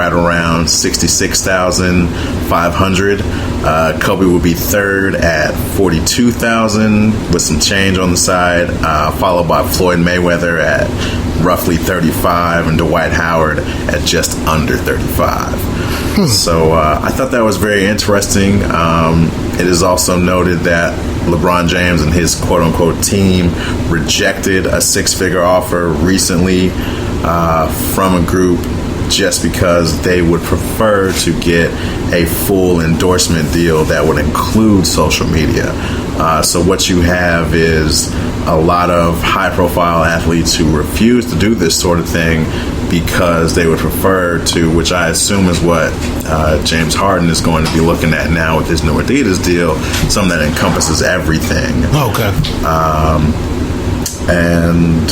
right around 66,500. Kobe would be third at 42,000 with some change on the side, followed by Floyd Mayweather at roughly 35 and Dwight Howard at just under 35. So I thought that was very interesting. It is also noted that LeBron James and his quote-unquote team rejected a six-figure offer recently from a group just because they would prefer to get a full endorsement deal that would include social media. So what you have is a lot of high-profile athletes who refuse to do this sort of thing because they would prefer to, which I assume is what James Harden is going to be looking at now with his new Adidas deal, something that encompasses everything. Okay. And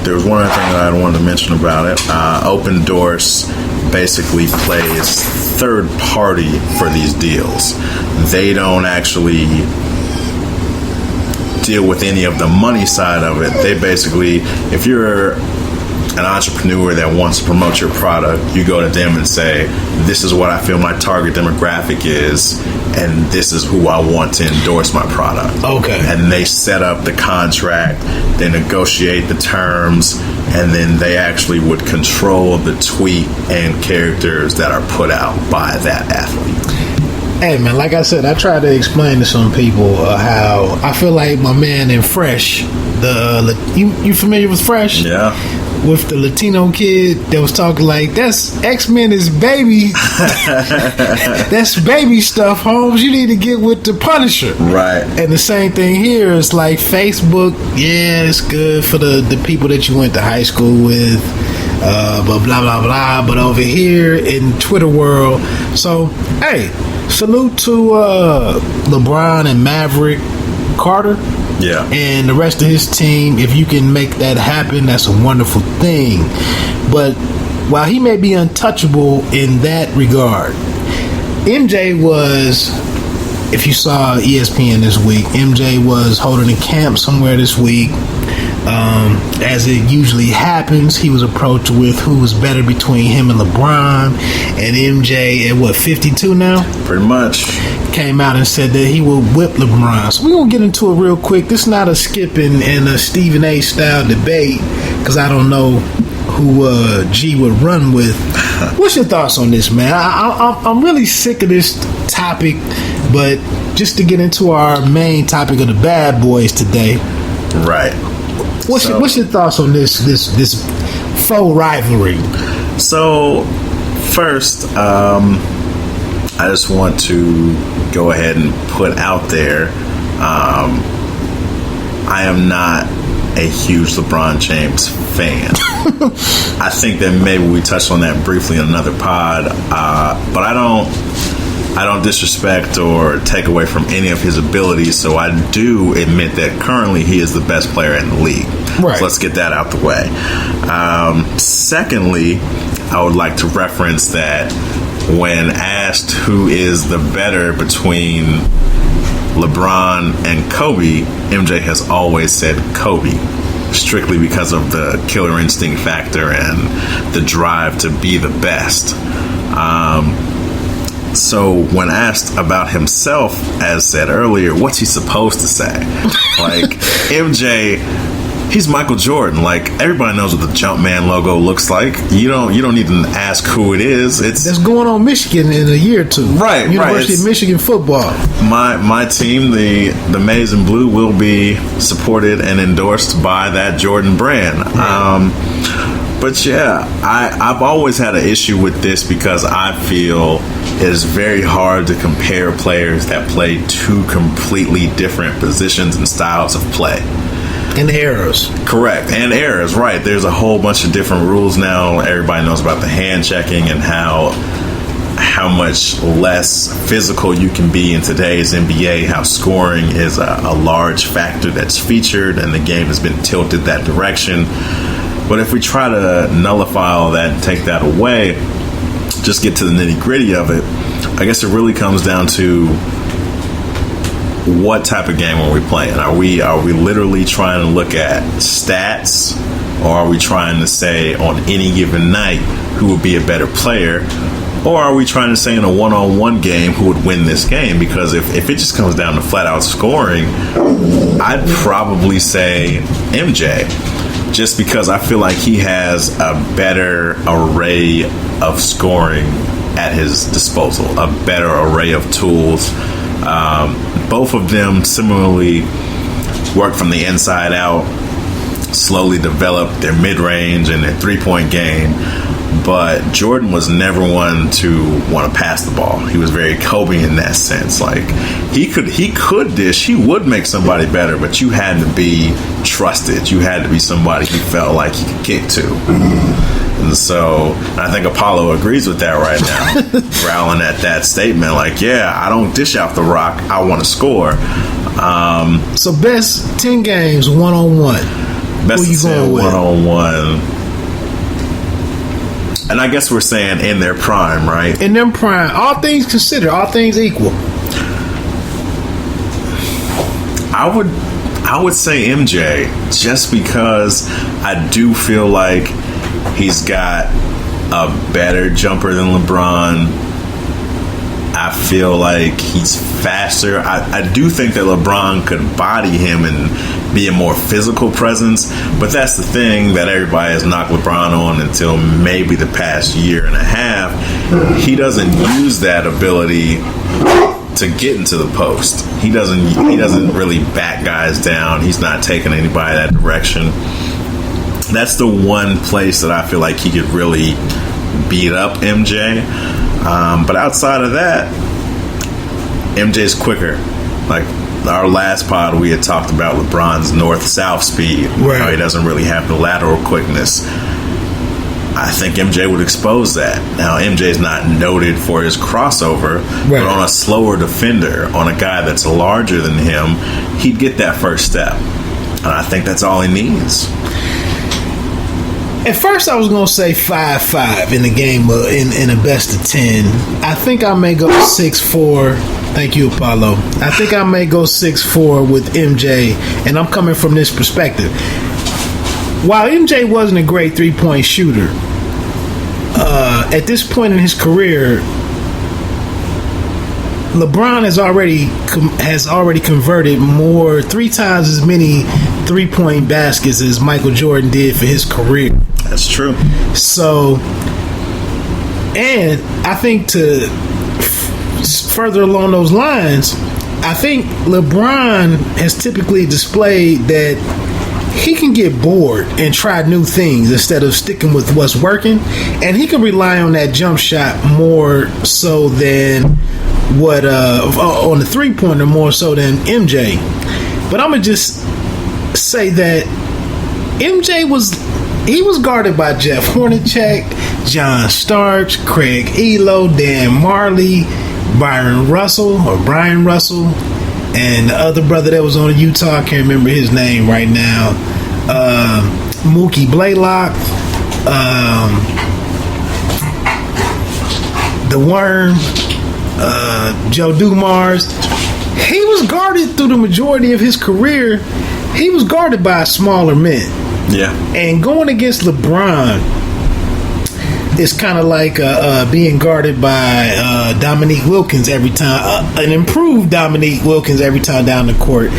there was one other thing that I wanted to mention about it. Open Doors basically plays third party for these deals. They don't actually deal with any of the money side of it. They basically, if you're an entrepreneur that wants to promote your product, you go to them and say, this is what I feel my target demographic is, and this is who I want to endorse my product. Okay. And they set up the contract, they negotiate the terms, and then they actually would control the tweet and characters that are put out by that athlete. Hey man, like I said, I try to explain to some people how I feel like my man in Fresh, you familiar with Fresh? Yeah. With the Latino kid that was talking like, that's X-Men is baby. That's baby stuff, Holmes. You need to get with the Punisher. Right. And the same thing here is like Facebook, yeah, it's good for the people that you went to high school with, but blah, blah, blah. But over here in Twitter world, so, hey, salute to LeBron and Maverick Carter. Yeah. And the rest of his team. If you can make that happen, that's a wonderful thing. But while he may be untouchable in that regard, MJ was, if you saw ESPN this week, MJ was holding a camp somewhere this week. As it usually happens, he was approached with who was better between him and LeBron, and MJ at 52 now? Pretty much. Came out and said that he will whip LeBron. So we're going to get into it real quick. This is not a skip and a Stephen A. style debate, because I don't know who G would run with. What's your thoughts on this, man? I'm really sick of this topic, but just to get into our main topic of the bad boys today. Right. What's your thoughts on this faux rivalry? So, first, I just want to go ahead and put out there, I am not a huge LeBron James fan. I think that maybe we touched on that briefly in another pod, but I don't disrespect or take away from any of his abilities, so I do admit that currently he is the best player in the league. Right. So let's get that out the way. Secondly, I would like to reference that when asked who is the better between LeBron and Kobe, MJ has always said Kobe, strictly because of the killer instinct factor and the drive to be the best. So when asked about himself, as said earlier, what's he supposed to say? Like, MJ, he's Michael Jordan. Like, everybody knows what the Jumpman logo looks like. You don't need to ask who it is. That's going on Michigan in a year or two. Right, University of Michigan football. My team, the Maize and Blue, will be supported and endorsed by that Jordan brand. Right. But yeah, I've always had an issue with this because I feel it is very hard to compare players that play two completely different positions and styles of play. And errors. Correct. And errors, right. There's a whole bunch of different rules now. Everybody knows about the hand checking and how much less physical you can be in today's NBA, how scoring is a large factor that's featured, and the game has been tilted that direction. But if we try to nullify all that and take that away, just get to the nitty-gritty of it, I guess it really comes down to what type of game are we playing? Are we literally trying to look at stats, or are we trying to say on any given night who would be a better player? Or are we trying to say in a one-on-one game who would win this game? Because if it just comes down to flat-out scoring, I'd probably say MJ. Just because I feel like he has a better array of scoring at his disposal, a better array of tools. Both of them similarly work from the inside out, slowly develop their mid-range and their three-point game. But Jordan was never one to want to pass the ball. He was very Kobe in that sense. Like he could dish, he would make somebody better, but you had to be trusted. You had to be somebody you felt like he could kick to. And so I think Apollo agrees with that right now, growling at that statement. Like, yeah, I don't dish out the rock. I want to score. So best 10 games one-on-one. Best of 10 one-on-one. And I guess we're saying in their prime, right? In their prime. All things considered, all things equal. I would say MJ, just because I do feel like he's got a better jumper than LeBron. I feel like he's faster. I do think that LeBron could body him and be a more physical presence, but that's the thing that everybody has knocked LeBron on until maybe the past year and a half. He doesn't use that ability to get into the post. He doesn't really back guys down. He's not taking anybody that direction. That's the one place that I feel like he could really beat up MJ. But outside of that, MJ's quicker. Like our last pod, we had talked about LeBron's north-south speed. Right. You know, he doesn't really have the lateral quickness. I think MJ would expose that. Now, MJ's not noted for his crossover, right, but on a slower defender, on a guy that's larger than him, he'd get that first step. And I think that's all he needs. At first, I was going to say 5-5 in the game in a best of 10. I think I may go 6-4. Thank you, Apollo. I think I may go 6-4 with MJ, and I'm coming from this perspective. While MJ wasn't a great three-point shooter, at this point in his career, LeBron has already converted three times as many three-point baskets as Michael Jordan did for his career. That's true. So, and I think to further along those lines, I think LeBron has typically displayed that he can get bored and try new things instead of sticking with what's working, and he can rely on that jump shot more so than what on the three-pointer more so than MJ. But I'm gonna just say that MJ was guarded by Jeff Hornacek, John Starks, Craig Elo, Dan Marley, Brian Russell, and the other brother that was on Utah, I can't remember his name right now, Mookie Blaylock, The Worm, Joe Dumars. He was guarded through the majority of his career. He was guarded by smaller men. Yeah. And going against LeBron is kind of like being guarded by Dominique Wilkins every time, an improved Dominique Wilkins every time down the court.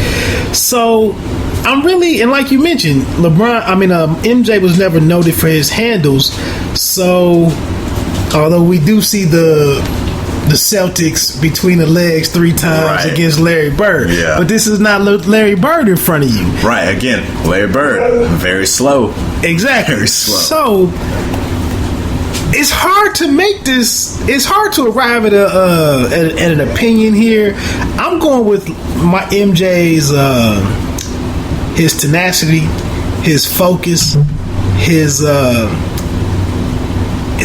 So I'm really, and like you mentioned, MJ was never noted for his handles. So although we do see the Celtics between the legs three times against Larry Bird. Yeah. But this is not Larry Bird in front of you. Right. Again, Larry Bird, very slow. Exactly. Very slow. So it's hard to make this. It's hard to arrive at an opinion here. I'm going with my MJ's his tenacity, his focus, his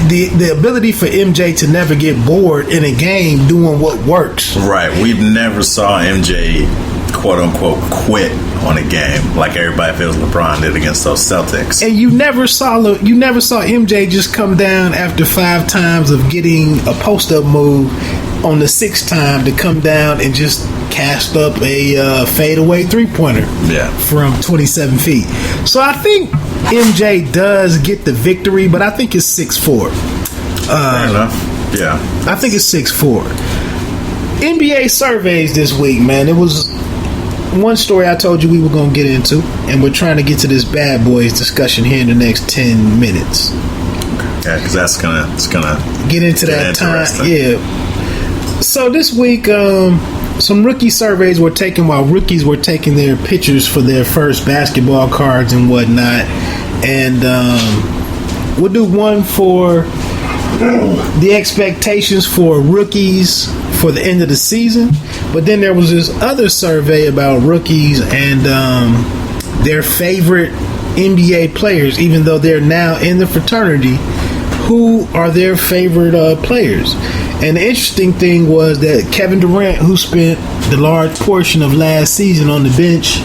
the ability for MJ to never get bored in a game doing what works. Right. We've never saw MJ quote unquote quit on a game like everybody feels LeBron did against those Celtics. And you never saw MJ just come down after 5 times of getting a post up move on the 6th time to come down and just cast up a fadeaway three-pointer from 27 feet. So I think MJ does get the victory, but I think it's 6-4. Fair enough. Yeah. I think it's 6-4. NBA surveys this week, man. It was one story I told you we were going to get into, and we're trying to get to this bad boys discussion here in the next 10 minutes. Yeah, because it's gonna get into that time. Yeah. So this week, some rookie surveys were taken while rookies were taking their pictures for their first basketball cards and whatnot, and we'll do one for the expectations for rookies for the end of the season. But then there was this other survey about rookies and their favorite NBA players, even though they're now in the fraternity. Who are their favorite players? And the interesting thing was that Kevin Durant, who spent the large portion of last season on the bench,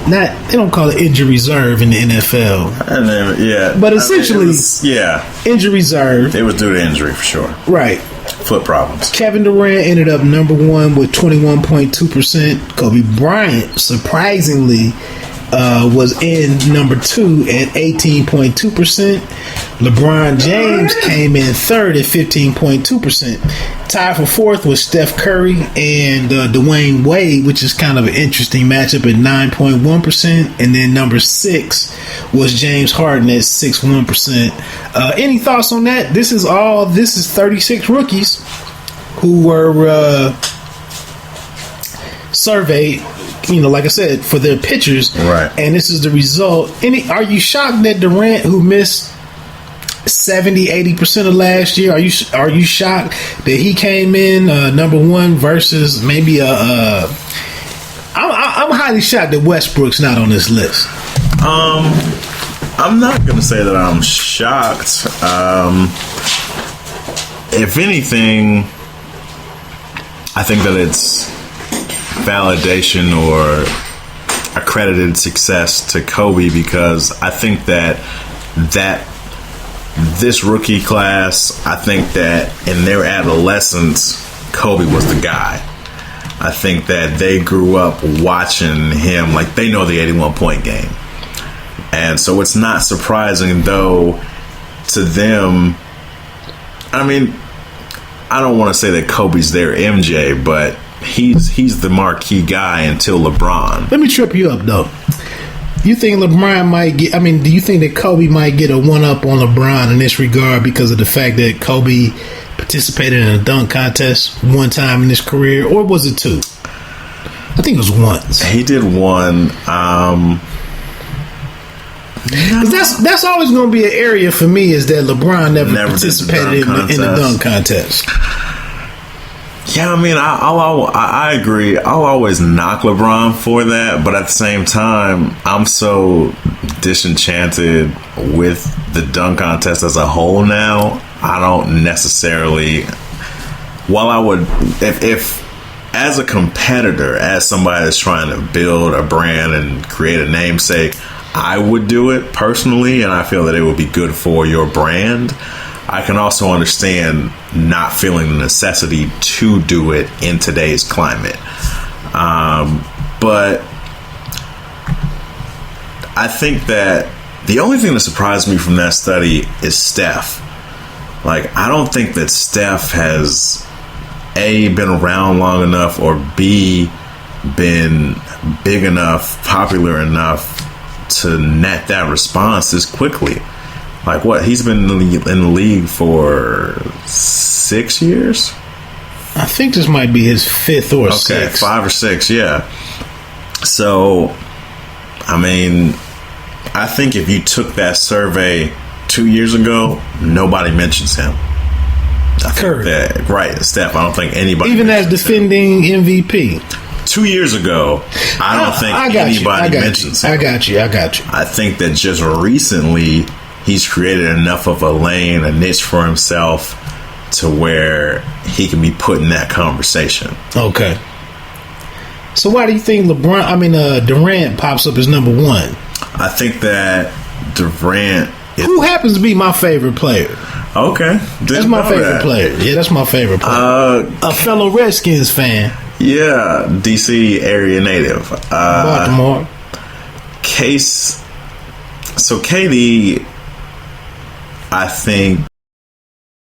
they don't call it injury reserve in the NFL. But essentially, injury reserve. It was due to injury for sure. Right. Foot problems. Kevin Durant ended up number one with 21.2%. Kobe Bryant, surprisingly, was in number two at 18.2%. LeBron James came in third at 15.2%. Tied for fourth was Steph Curry and Dwayne Wade, which is kind of an interesting matchup at 9.1%. And then number 6 was James Harden at 6.1%. Any thoughts on that? This is 36 rookies who were surveyed, like I said, for their pictures. Right. And this is the result. Are you shocked that Durant, who missed 70-80% of last year, are you shocked that he came in number one versus maybe I'm highly shocked that Westbrook's not on this list. I'm not going to say that I'm shocked. If anything, I think that it's validation or accredited success to Kobe, because I think that this rookie class, I think that in their adolescence, Kobe was the guy. I think that they grew up watching him, like they know the 81-point game. And so it's not surprising, though, to them. I mean, I don't want to say that Kobe's their MJ, but he's the marquee guy until LeBron. Let me trip you up, though. You think LeBron might get... do you think that Kobe might get a one-up on LeBron in this regard because of the fact that Kobe participated in a dunk contest one time in his career? Or was it two? I think it was once. He did one. That's always going to be an area for me, is that LeBron never participated in the dunk contest. Yeah, I mean, I agree. I'll always knock LeBron for that, but at the same time, I'm so disenchanted with the dunk contest as a whole now. I don't necessarily. While I would, if as a competitor, as somebody that's trying to build a brand and create a namesake, I would do it personally, and I feel that it would be good for your brand. I can also understand not feeling the necessity to do it in today's climate. But I think that the only thing that surprised me from that study is Steph. Like, I don't think that Steph has, A, been around long enough, or B, been big enough, popular enough to net that response this quickly. Like, what? He's been in the league for 6 years? I think this might be his fifth or sixth. 5 or 6, yeah. So, I mean, I think if you took that survey 2 years ago, nobody mentions him. Curry. Right, Steph. I don't think anybody. Even as defending MVP. 2 years ago, I don't think anybody mentions him. I got you. I think that just recently, he's created enough of a lane, a niche for himself to where he can be put in that conversation. Okay. So why do you think Durant pops up as number one? I think that Durant Who happens to be my favorite player? Okay. That's my favorite player. Yeah, that's my favorite player. A fellow Redskins fan. Yeah, DC area native. Baltimore. So KD, I think